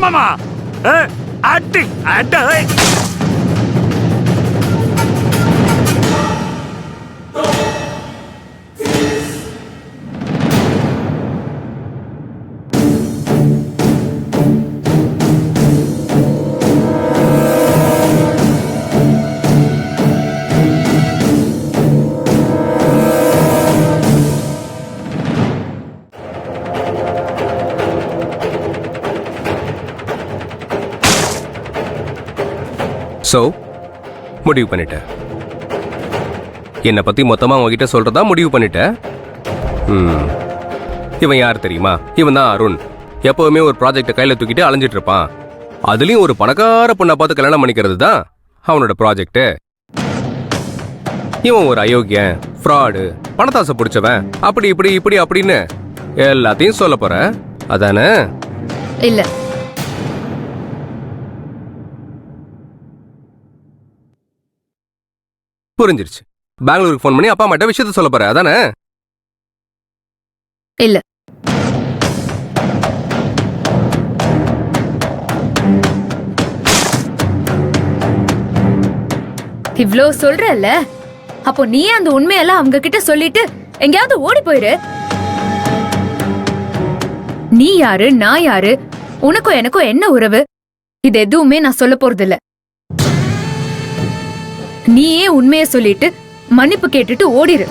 மாமா. அடி அட. சோ முடிவு பண்ணிட்டேன். என்னை பத்தி மொத்தமா உங்ககிட்ட சொல்றதா முடிவு பண்ணிட்டேன். இவன் யார் தெரியுமா? இவன் தான் அருண். எப்பவுமே ஒரு ப்ராஜெக்டை கையில தூக்கிட்டு அலைஞ்சிட்டு இருப்பான். அதுலயும் ஒரு பணக்கார பொண்ணை பார்த்து கல்யாணம் பண்ணிக்கிறது தான் அவனோட ப்ராஜெக்ட். இவன் ஒரு அயோக்கியன், ஃப்ராடு, பணத்தாசை பிடிச்சவன், அப்படி இப்படி இப்படி அப்படின்னு எல்லாத்தையும் சொல்ல போற அதானே? இல்ல, புரிஞ்சிருச்சு. பெங்களூருக்கு ஃபோன் பண்ணி அப்பா அம்மாட்ட விஷயத்த சொல்ல போற அதானே? இல்ல. இவ்ளோ சொல்றல்ல, அப்போ நீ அந்த உண்மையெல்லாம் அவங்க கிட்ட சொல்லிட்டு எங்கயாவது ஓடி போயிரு. நீ யாரு, நான் யாரு, உனக்கும் எனக்கும் என்ன உறவு, இது எதுவுமே நான் சொல்ல போறது இல்ல. நீயே உண்மையை சொல்லிட்டு மன்னிப்பு கேட்டுட்டு ஓடிரு.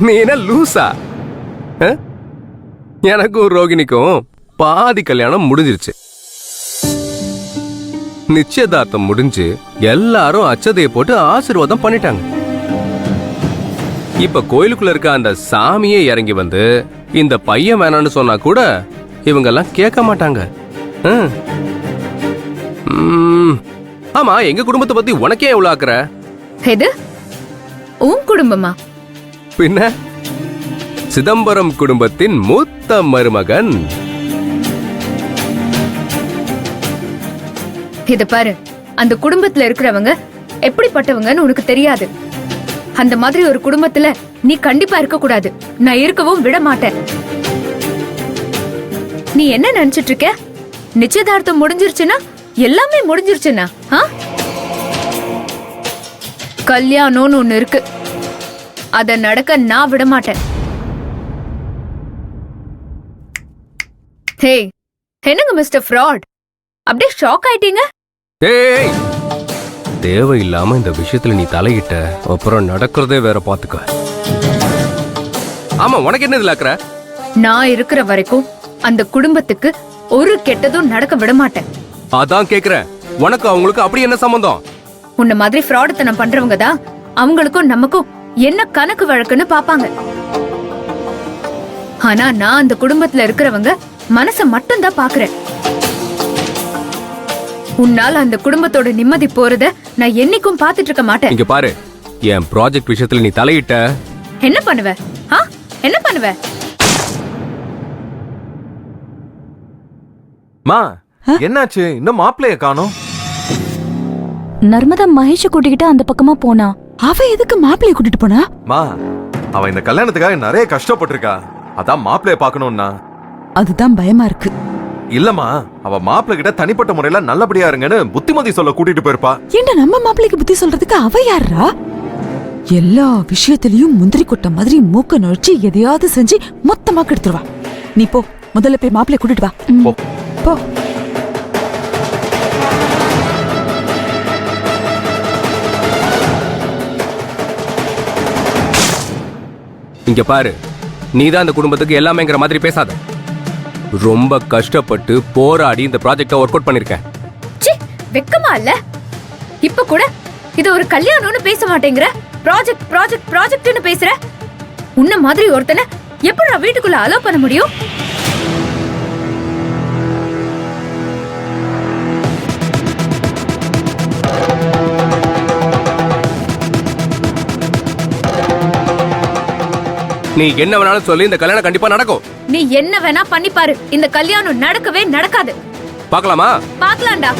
நீ என்ன லூசா? எனக்கும் ரோகிணிக்கும் பாதி கல்யாணம் முடிஞ்சிருச்சு. நிச்சயதார்த்தம் முடிஞ்சு எல்லாரும் அச்சதையை போட்டு ஆசீர்வாதம் பண்ணிட்டாங்க. இப்ப கோயிலுக்குள்ள இருக்க அந்த சாமியே இறங்கி வந்து இந்த பையன் வேணான்னு சொன்னா கூட இவங்க எல்லாம் கேட்க மாட்டாங்க. ஆமா, எங்க குடும்பத்தை பத்தி உனக்கே எவ்வளவு ஆக்குற? எது உன் குடும்பமா? பின்ன சிதம்பரம் குடும்பத்தின் மூத்த மருமகன். இத பாரு, அந்த குடும்பத்துல இருக்கிறவங்க எப்படிப்பட்டவங்கன்னு உனக்கு தெரியாது. அந்த மாதிரி ஒரு குடும்பத்துல நீ கண்டிப்பா இருக்க கூடாது. நான் இருக்கவும் விட மாட்டேன். நீ என்ன நினைச்சிட்டு இருக்க? நிச்சயதார்த்தம் முடிஞ்சிருச்சுன்னா எல்லாமே முடிஞ்சிருச்சுன்னா? கல்யாணம்னு ஒண்ணு இருக்கு, அத நடக்க நான் விட மாட்டேன். ஹே, என்னங்க மிஸ்டர் ஃப்ராட், அப்படியே ஷாக் ஆயிட்டீங்க? ஏய், தேவையில்லாம இந்த விஷயத்துல நீ தலையிட்ட அப்புறம் நடக்கிறதே வேற பாத்துக்க. ஆமா, உனக்கு என்ன இதுல ஆக்குற? நான் இருக்கிற வரைக்கும் அந்த குடும்பத்துக்கு ஒரு கெட்டதும் நடக்க விட மாட்டேன். அதான் கேக்குறேன், உனக்கு அவங்களுக்கு அப்படி என்ன சம்பந்தம்? உன்ன மாதிரி ஃப்ராடுத்தனம் பண்றவங்க தான் அவங்களுக்கும் நமக்கும் என்ன கணக்கு வழக்குன்னு பாப்பாங்க. ஆனா நான் அந்த குடும்பத்துல இருக்கிறவங்க மனச மட்டும் தான் பாக்குறேன். உன்னால அந்த குடும்பத்தோட நிம்மதி போறத நான் என்னைக்கும் பாத்துட்டு இருக்க மாட்டேன். இங்க பாரு, என் ப்ராஜெக்ட் விஷயத்துல நீ தலையிட்ட என்ன பண்ணுவ? என்ன பண்ணுவ? மா, என்னாச்சு? இன்னும் மாப்பிளைய காணோம். நர்மதா மகேஷ கூட்டிக்கிட்டு அந்த பக்கமா போனா. அவ எதுக்கு மாப்பிளைய கூட்டிட்டு போனா? மா, அவ இந்த கல்யாணத்துக்காக நிறைய கஷ்டப்பட்டிருக்கா. அதான் மாப்பிளைய பாக்கணும்னா. அதுதான் பயமா இருக்கு. இல்லம்மா, அவ மாப்பிள்ளை கிட்ட தனிப்பட்ட முறையில நல்லபடியா இருங்கன்னு புத்திமதி சொல்ல கூட்டிட்டு போயிருப்பா. ஏண்டா நம்ம மாப்பிளைக்கு புத்தி சொல்றதுக்கு அவ யாரா? எல்லா விஷயத்திலயும் முந்திரி கொட்ட மாதிரி மூக்க நுழைச்சு எதையாவது செஞ்சு மொத்தமா கெடுத்துருவா. நீ போ, முதல்ல போய் மாப்பிளைய கூட்டிட்டு வா. போ போ. இங்க பாரு, நீதான் அந்த குடும்பத்துக்கு எல்லாமேங்கிற மாதிரி பேசாத. ரொம்ப கஷ்டப்பட்டு போராடி இந்த ப்ராஜெக்ட ஒர்க் அவுட் பண்ணிருக்கேன். வெக்கமா இல்ல? இப்ப கூட இது ஒரு கல்யாணம்னு பேச மாட்டேங்கிற, ப்ராஜெக்ட் ப்ராஜெக்ட் ப்ராஜெக்ட்னு பேசுற. உன்ன மாதிரி ஒருத்தனை எப்படி வீட்டுக்குள்ள அலோ பண்ண முடியும்? நீ என்ன வேணாலும் சொல்லி இந்த கல்யாணம் கண்டிப்பா நடக்கும். நீ என்ன வேணா பண்ணி பாரு, இந்த கல்யாணம் நடக்கவே நடக்காது. பார்க்கலாமா? பார்க்கலாம்டா.